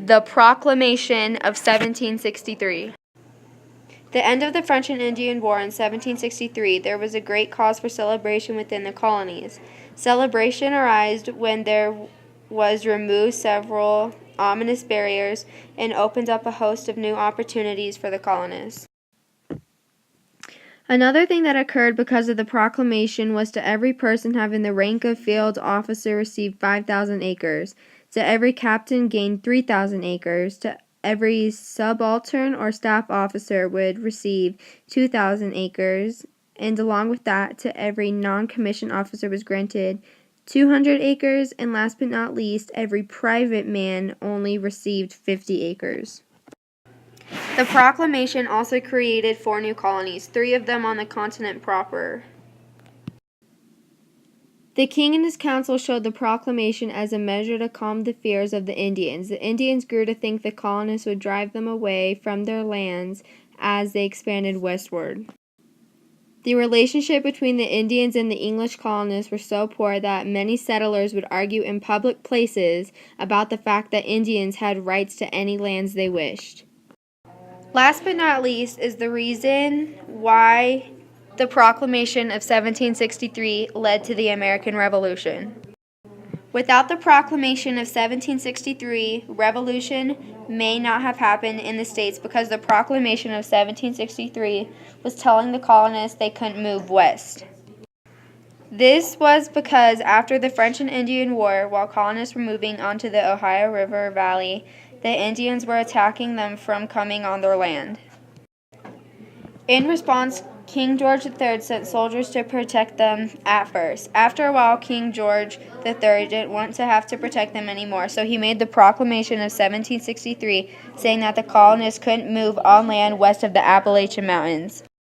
The Proclamation of 1763. The end of the French and Indian War in 1763, there was a great cause for celebration within the colonies. Celebration arose when there was removed several ominous barriers and opened up a host of new opportunities for the colonists. Another thing that occurred because of the proclamation was to every person having the rank of field officer received 5,000 acres, to every captain gained 3,000 acres, to every subaltern or staff officer would receive 2,000 acres, and along with that, to every non-commissioned officer was granted 200 acres, and last but not least, every private man only received 50 acres. The proclamation also created 4 new colonies, 3 of them on the continent proper. The king and his council showed the proclamation as a measure to calm the fears of the Indians. The Indians grew to think the colonists would drive them away from their lands as they expanded westward. The relationship between the Indians and the English colonists were so poor that many settlers would argue in public places about the fact that Indians had rights to any lands they wished. Last but not least is the reason why the Proclamation of 1763 led to the American Revolution. Without the Proclamation of 1763, revolution may not have happened in the States because the Proclamation of 1763 was telling the colonists they couldn't move west. This was because after the French and Indian War, while colonists were moving onto the Ohio River Valley, the Indians were attacking them from coming on their land. In response, King George III sent soldiers to protect them at first. After a while, King George III didn't want to have to protect them anymore, so he made the Proclamation of 1763 saying that the colonists couldn't move on land west of the Appalachian Mountains.